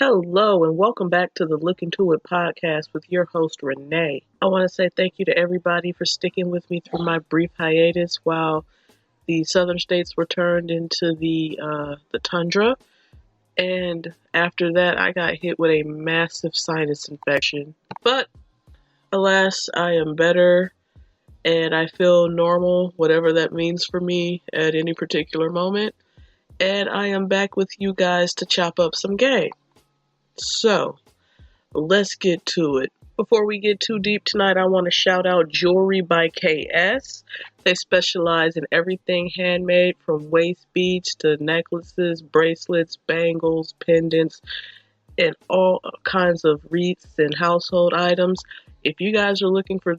Hello, and welcome back to the Look Into It podcast with your host, Renee. I want to say thank you to everybody for sticking with me through my brief hiatus while the southern states were turned into the tundra. And after that, I got hit with a massive sinus infection. But alas, I am better and I feel normal, whatever that means for me at any particular moment. And I am back with you guys to chop up some game. So, let's get to it. Before we get too deep tonight, I want to shout out Jewelry by KS. They specialize in everything handmade from waist beads to necklaces, bracelets, bangles, pendants, and all kinds of wreaths and household items. If you guys are looking for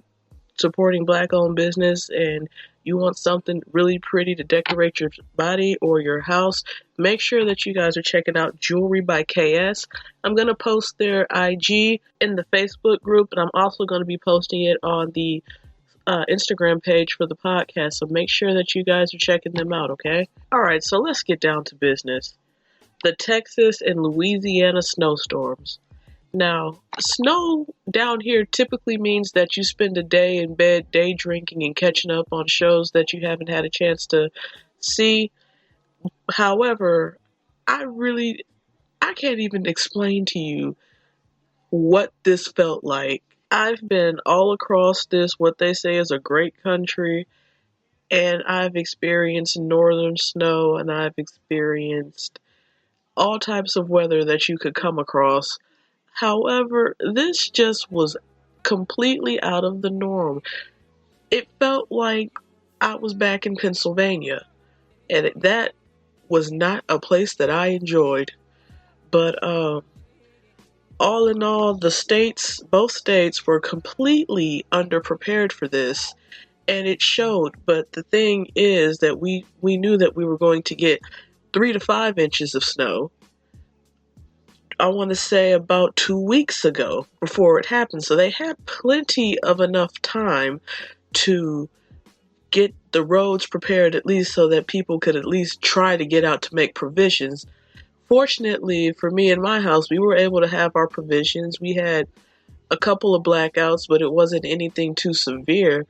supporting Black-owned business and you want something really pretty to decorate your body or your house, make sure that you guys are checking out Jewelry by KS. I'm going to post their IG in the Facebook group, and I'm also going to be posting it on the Instagram page for the podcast, so make sure that you guys are checking them out, okay? Alright, so let's get down to business. The Texas and Louisiana snowstorms. Now, snow down here typically means that you spend a day in bed day drinking and catching up on shows that you haven't had a chance to see. However, I can't even explain to you what this felt like. I've been all across this, what they say is a great country, and I've experienced northern snow, and I've experienced all types of weather that you could come across. However, this just was completely out of the norm. It felt like I was back in Pennsylvania, and that was not a place that I enjoyed. But all in all, both states were completely underprepared for this, and it showed. But the thing is that we knew that we were going to get 3 to 5 inches of snow. I want to say about 2 weeks ago before it happened. So they had plenty of enough time to get the roads prepared, at least so that people could at least try to get out to make provisions. Fortunately for me and my house, we were able to have our provisions. We had a couple of blackouts, but it wasn't anything too severe.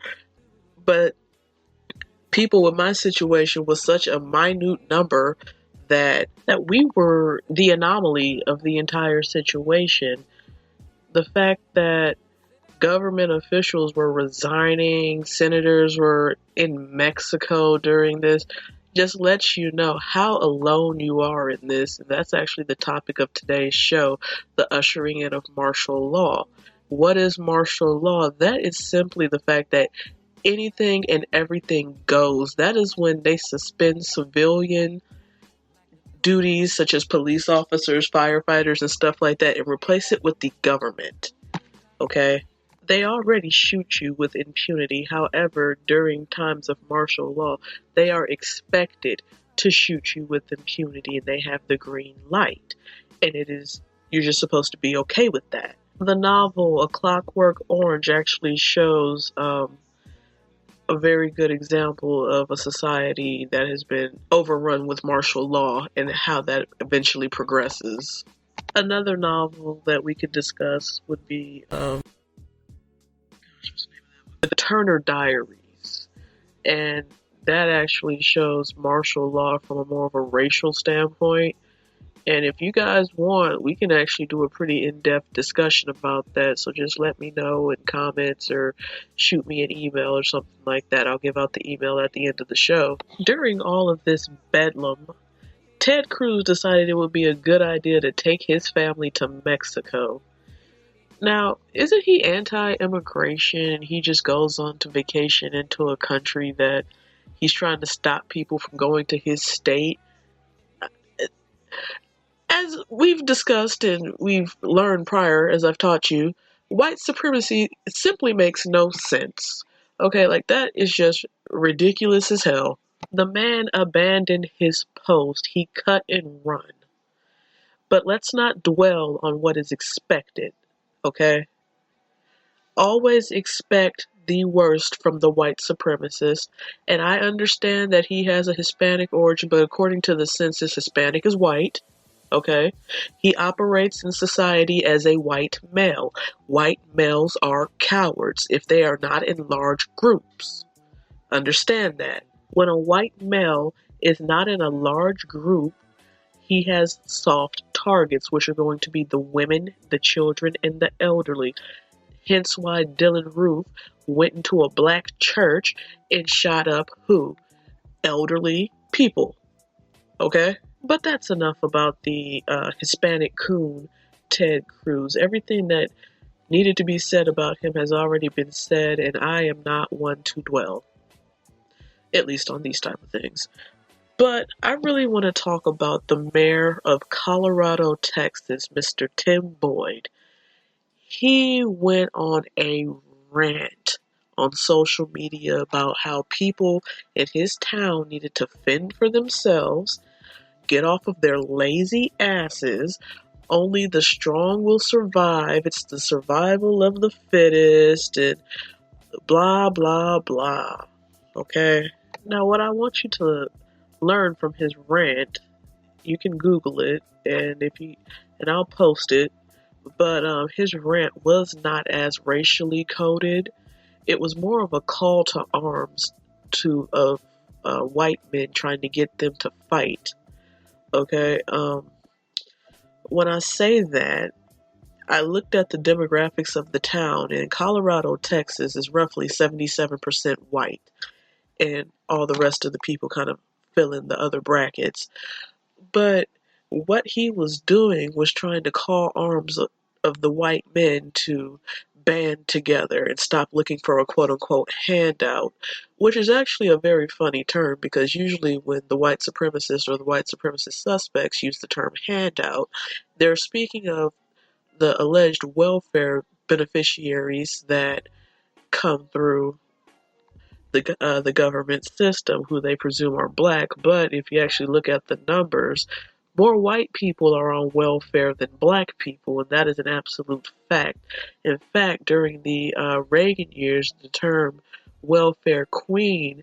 But people with my situation was such a minute number that we were the anomaly of the entire situation. The fact that government officials were resigning, senators were in Mexico during this, just lets you know how alone you are in this. And that's actually the topic of today's show, the ushering in of martial law. What is martial law? That is simply the fact that anything and everything goes. That is when they suspend civilian duties such as police officers, firefighters, and stuff like that and replace it with the government. Okay? They already shoot you with impunity. However, during times of martial law, they are expected to shoot you with impunity, and they have the green light. And you're just supposed to be okay with that. The novel A Clockwork Orange actually shows a very good example of a society that has been overrun with martial law and how that eventually progresses. Another novel that we could discuss would be The Turner Diaries, and that actually shows martial law from a more of a racial standpoint. And if you guys want, we can actually do a pretty in-depth discussion about that. So just let me know in comments or shoot me an email or something like that. I'll give out the email at the end of the show. During all of this bedlam, Ted Cruz decided it would be a good idea to take his family to Mexico. Now, isn't he anti-immigration? He just goes on to vacation into a country that he's trying to stop people from going to his state. As we've discussed and we've learned prior, as I've taught you, white supremacy simply makes no sense. Okay, like that is just ridiculous as hell. The man abandoned his post. He cut and run. But let's not dwell on what is expected, okay? Always expect the worst from the white supremacist. And I understand that he has a Hispanic origin, but according to the census, Hispanic is white. okay? He operates in society as a white male. White males are cowards if they are not in large groups. Understand that. When a white male is not in a large group, he has soft targets, which are going to be the women, the children, and the elderly. Hence why Dylan Roof went into a black church and shot up who? Elderly people. Okay? But that's enough about the Hispanic coon, Ted Cruz. Everything that needed to be said about him has already been said, and I am not one to dwell, at least on these type of things. But I really want to talk about the mayor of Colorado, Texas, Mr. Tim Boyd. He went on a rant on social media about how people in his town needed to fend for themselves, get off of their lazy asses. Only the strong will survive. It's the survival of the fittest, and blah, blah, blah. Okay? Now, what I want you to learn from his rant, you can Google it, and I'll post it. But his rant was not as racially coded. It was more of a call to arms to white men, trying to get them to fight. Okay. When I say that, I looked at the demographics of the town, and Colorado, Texas is roughly 77% white, and all the rest of the people kind of fill in the other brackets. But what he was doing was trying to call arms of the white men to band together and stop looking for a quote-unquote handout, which is actually a very funny term, because usually when the white supremacists or the white supremacist suspects use the term handout, they're speaking of the alleged welfare beneficiaries that come through the government system, who they presume are black. But if you actually look at the numbers, more white people are on welfare than black people, and that is an absolute fact. In fact, during the Reagan years, the term welfare queen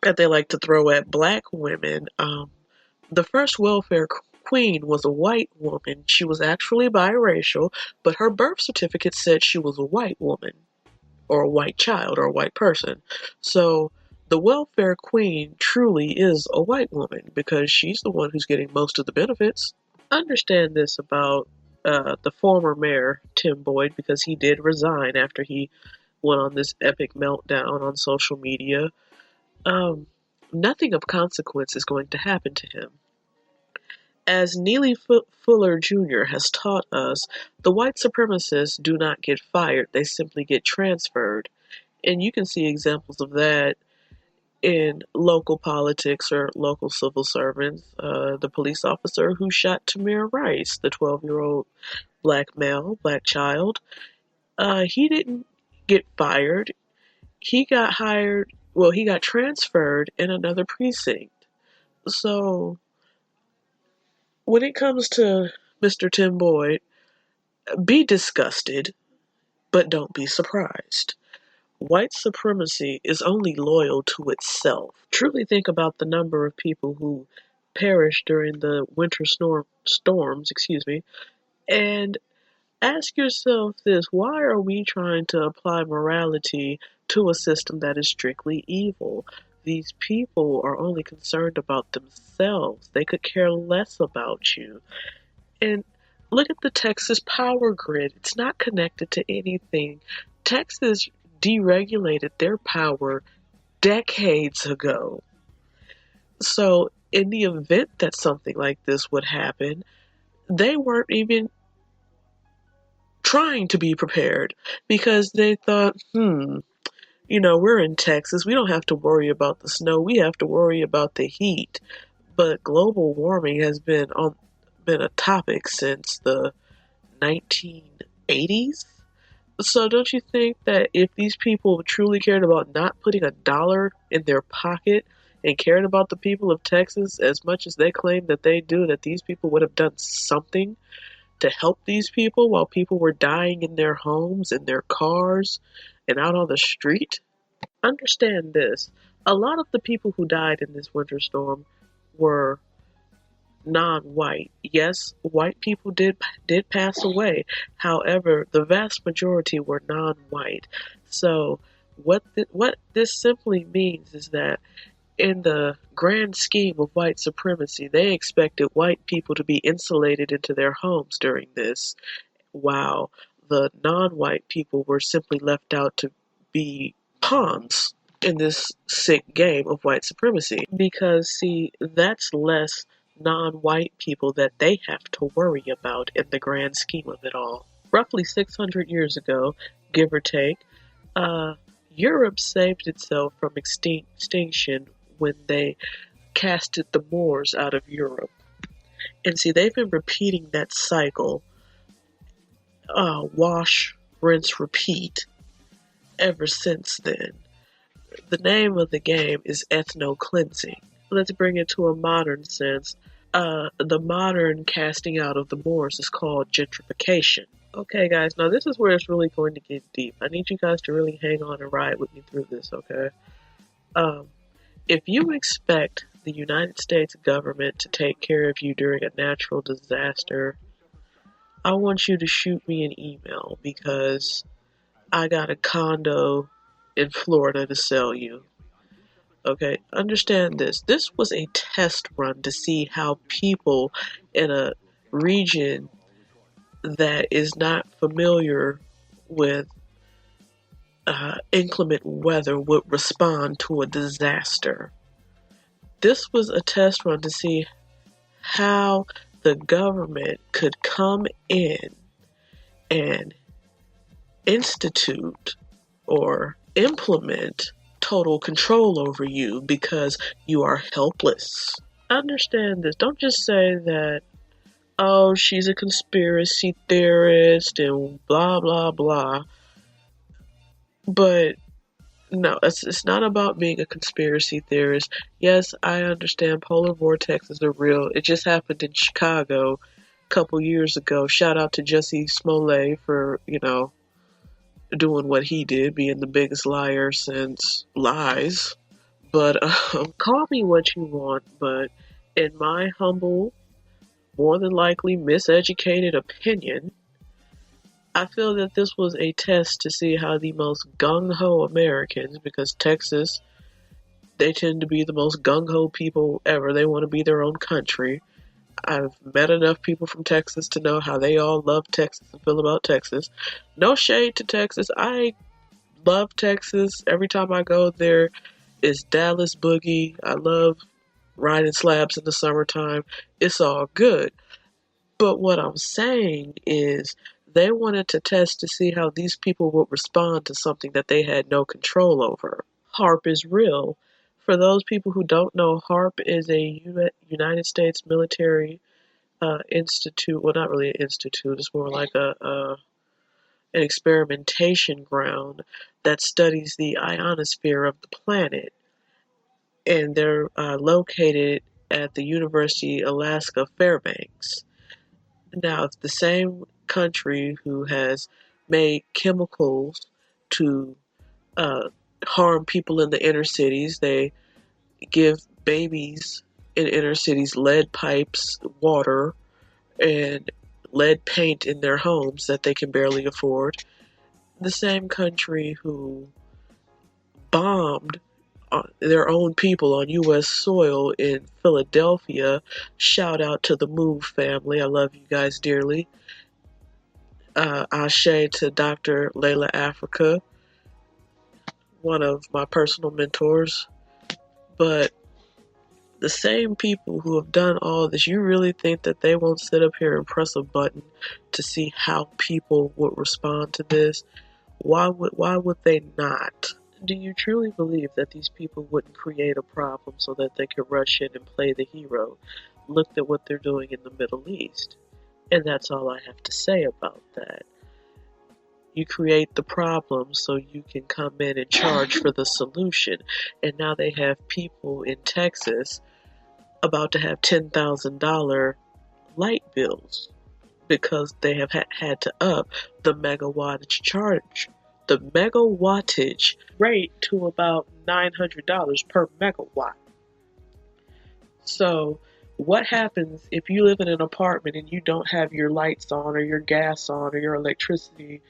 that they like to throw at black women, the first welfare queen was a white woman. She was actually biracial, but her birth certificate said she was a white woman, or a white child, or a white person. So the welfare queen truly is a white woman, because she's the one who's getting most of the benefits. Understand this about the former mayor, Tim Boyd, because he did resign after he went on this epic meltdown on social media. Nothing of consequence is going to happen to him. As Neely Fuller Jr. has taught us, the white supremacists do not get fired, they simply get transferred. And you can see examples of that in local politics or local civil servants. The police officer who shot Tamir Rice, the 12-year-old black child, he didn't get fired. He got he got transferred in another precinct. So when it comes to Mr. Tim Boyd, be disgusted, but don't be surprised. White supremacy is only loyal to itself. Truly think about the number of people who perished during the winter storms, and ask yourself this: why are we trying to apply morality to a system that is strictly evil? These people are only concerned about themselves. They could care less about you. And look at the Texas power grid. It's not connected to anything. Texas deregulated their power decades ago. So in the event that something like this would happen, they weren't even trying to be prepared, because they thought, we're in Texas. We don't have to worry about the snow. We have to worry about the heat. But global warming has been a topic since the 1980s. So don't you think that if these people truly cared about not putting a dollar in their pocket and cared about the people of Texas as much as they claim that they do, that these people would have done something to help these people while people were dying in their homes, in their cars, and out on the street? Understand this. A lot of the people who died in this winter storm were non-white. Yes, white people did pass away. However, the vast majority were non-white. So what this simply means is that in the grand scheme of white supremacy, they expected white people to be insulated into their homes during this, while the non-white people were simply left out to be pawns in this sick game of white supremacy. Because, see, that's less non-white people that they have to worry about in the grand scheme of it all. Roughly 600 years ago, give or take, Europe saved itself from extinction when they casted the Moors out of Europe. And see, they've been repeating that cycle, wash, rinse, repeat, ever since then. The name of the game is ethno-cleansing. Let's bring it to a modern sense. The modern casting out of the Moors is called gentrification. Okay, guys, now this is where it's really going to get deep. I need you guys to really hang on and ride with me through this, okay? If you expect the United States government to take care of you during a natural disaster, I want you to shoot me an email because I got a condo in Florida to sell you. Okay, understand this. This was a test run to see how people in a region that is not familiar with inclement weather would respond to a disaster. This was a test run to see how the government could come in and institute or implement total control over you because you are helpless. Understand this. Don't just say that, oh, she's a conspiracy theorist and blah, blah, blah. But no, it's not about being a conspiracy theorist. Yes, I understand polar vortexes are real. It just happened in Chicago a couple years ago. Shout out to Jussie Smollett for, doing what he did, being the biggest liar since lies. But call me what you want, but in my humble, more than likely miseducated opinion, I feel that this was a test to see how the most gung-ho Americans, because Texas, they tend to be the most gung-ho people ever. They want to be their own country. I've met enough people from Texas to know how they all love Texas and feel about Texas. No shade to Texas. I love Texas. Every time I go there, it's Dallas boogie. I love riding slabs in the summertime. It's all good. But what I'm saying is they wanted to test to see how these people would respond to something that they had no control over. HAARP is real. For those people who don't know, HAARP is a United States military institute. Well, not really an institute. It's more like an experimentation ground that studies the ionosphere of the planet. And they're located at the University of Alaska Fairbanks. Now, it's the same country who has made chemicals to harm people in the inner cities. They give babies in inner cities lead pipes, water, and lead paint in their homes that they can barely afford. The same country who bombed their own people on U.S. soil in Philadelphia. Shout out to the Move family. I love you guys dearly. Ashe to Dr. Layla Africa, one of my personal mentors. But the same people who have done all this, you really think that they won't sit up here and press a button to see how people would respond to this? Why would they not? Do you truly believe that these people wouldn't create a problem so that they could rush in and play the hero? Look at what they're doing in the Middle East. And that's all I have to say about that. You create the problem so you can come in and charge for the solution. And now they have people in Texas about to have $10,000 light bills because they have had to up the megawattage charge, the megawattage rate to about $900 per megawatt. So What happens if you live in an apartment and you don't have your lights on or your gas on or your electricity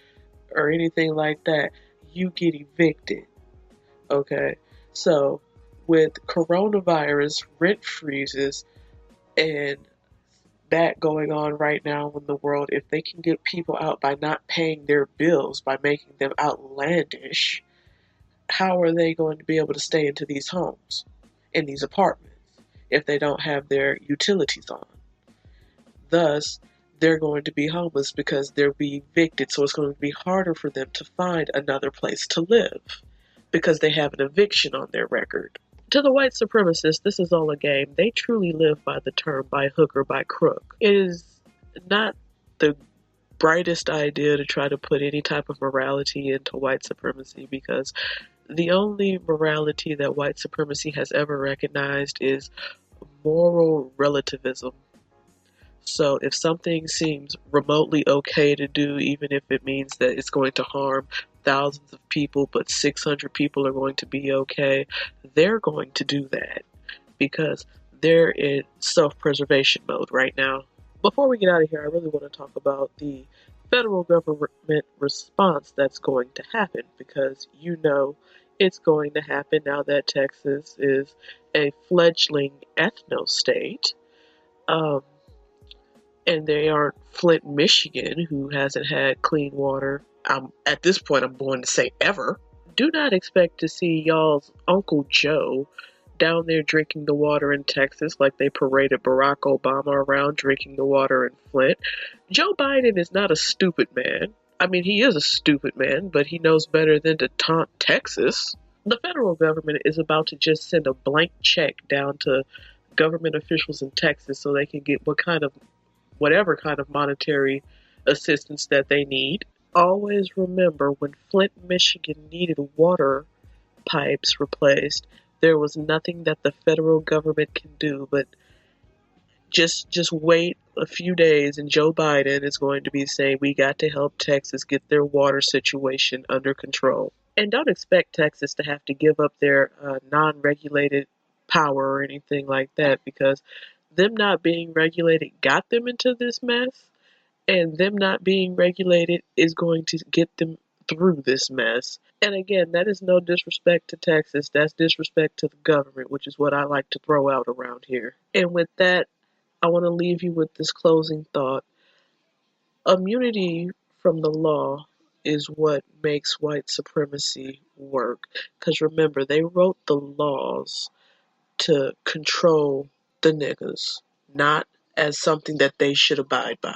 or anything like that? You get evicted. Okay? So, with coronavirus, rent freezes, and that going on right now in the world, if they can get people out by not paying their bills, by making them outlandish, how are they going to be able to stay into these homes, in these apartments, if they don't have their utilities on? Thus, they're going to be homeless because they'll be evicted, so it's going to be harder for them to find another place to live because they have an eviction on their record. To the white supremacists, this is all a game. They truly live by the term by hook or by crook. It is not the brightest idea to try to put any type of morality into white supremacy because the only morality that white supremacy has ever recognized is moral relativism. So if something seems remotely okay to do, even if it means that it's going to harm thousands of people, but 600 people are going to be okay, they're going to do that because they're in self-preservation mode right now. Before we get out of here, I really want to talk about the federal government response that's going to happen because you know it's going to happen now that Texas is a fledgling ethno-state. Um, and they aren't Flint, Michigan, who hasn't had clean water. At this point, I'm going to say ever. Do not expect to see y'all's Uncle Joe down there drinking the water in Texas like they paraded Barack Obama around drinking the water in Flint. Joe Biden is not a stupid man. I mean, he is a stupid man, but he knows better than to taunt Texas. The federal government is about to just send a blank check down to government officials in Texas so they can get whatever kind of monetary assistance that they need. Always remember when Flint, Michigan needed water pipes replaced, there was nothing that the federal government can do but just wait a few days and Joe Biden is going to be saying we got to help Texas get their water situation under control. And don't expect Texas to have to give up their non-regulated power or anything like that because them not being regulated got them into this mess, and them not being regulated is going to get them through this mess. And again, that is no disrespect to Texas, that's disrespect to the government, which is what I like to throw out around here. And with that, I want to leave you with this closing thought. Immunity from the law is what makes white supremacy work. Because remember, they wrote the laws to control the niggas, not as something that they should abide by.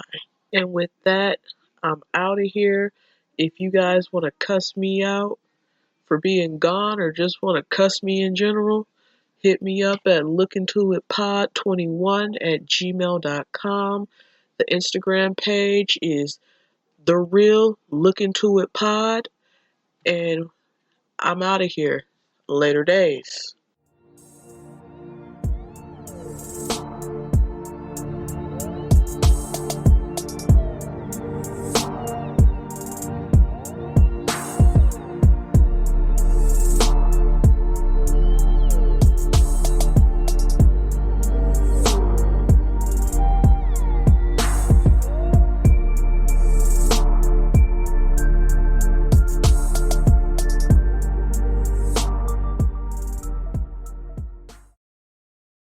And with that, I'm out of here. If you guys want to cuss me out for being gone or just want to cuss me in general, hit me up at lookintoitpod21@gmail.com. The Instagram page is The Real Look Into It Pod. And I'm out of here. Later days.